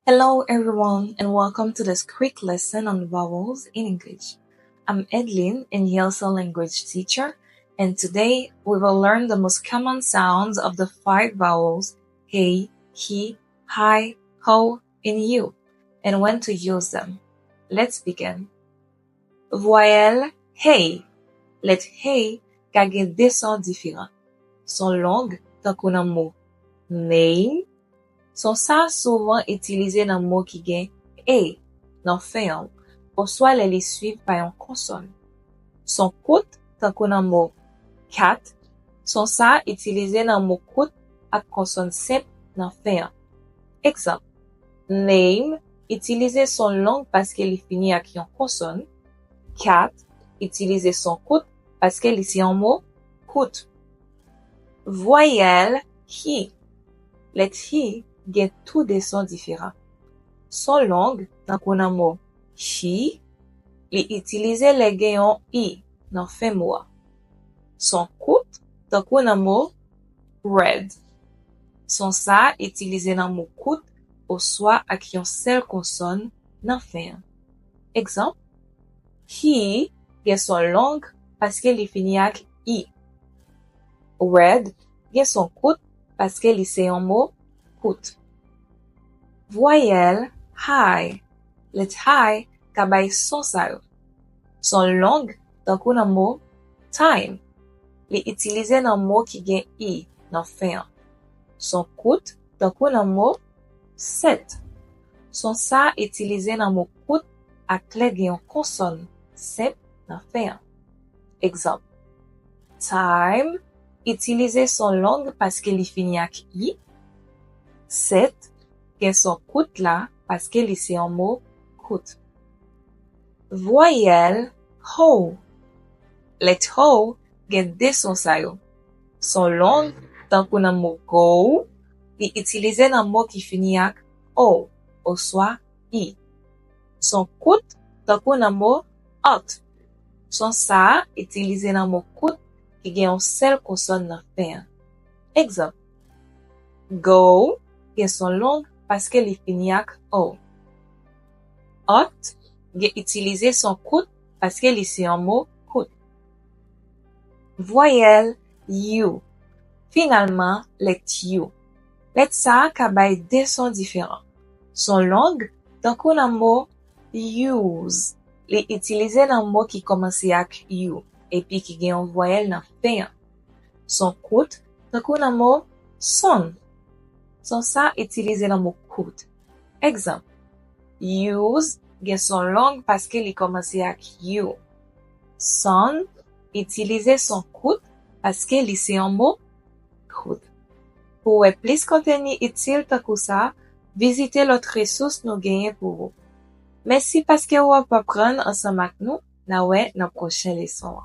Hello everyone and welcome to this quick lesson on vowels in English. I'm Edlin, an ESL language teacher, and today we will learn the most common sounds of the 5 vowels he, hi, ho, and you, and when to use them. Let's begin. Voyelle hey. Let hey ka gen 2 sons différents. Son longue tan kou nan mot name. Son sa souvent utilisé dans mot qui gen e dans fin an, ou soit les li suivent par une consonne. Son court tan kou nan mot cat, son sa utilisé dans mot court ak consonne simple dans fin an. Exemple, name utilisé son long parce qu'elle finit avec une consonne. Cat utilisé son court parce qu'elle ici en mot court. Voyelle he. Let he gen tout des sons différents. Son longue, tan kou nan mot she, li utilize le gen yon i nan fin mot. Son court, tan kou nan mot red. Son sa utilize nan mot court ou soit ak yon sel consonne nan fin. Exemple, he gen son longue parce que li fini ak i. Red gen son court parce que li se yon mot court. Voyelle hi. Let hi ka bay son sa yo. Son long tan kou nan mot time. Li utilize nan mot ki gen i nan fin. Son court tan kou nan mot set. Son sa utilize nan mot court ak le gen yon consonne simple nan fin. Exemple, time utilize son long parce que li fini ak i. Set gen son court la parce que li se en mot court. Voyelle ho. Let ho gen 2 sons sa yo. Son long tan kou nan mot go, li utilize nan mot ki fini ak o, ou soit i. Son court tan kou nan mot hot. Son sa utilize nan mot court ki gen yon sel consonne nan fin. Exemple, go gen son long parce que li fini ak o. Hot gen utilize son court parce que li se en mot court. Voyelle you. Finalement, let you. Let sa ka bay 2 sons différents. Son longue tan kou nan mot use. Li utilize nan mot ki komanse ak you, epi ki gen yon voyelle nan fin. Son court tan kou nan mot son. Son sa utilize nan mot court. Exemple, use gen son long parce que li komanse ak you. Son utilize son court parce que li se en mot court. Pour wè plus contenu utile takou sa, visitez l'autre ressource nou genye pour vous. Merci parce que ou ap apprendre ensemble ak nou, na wè nan prochain leçon.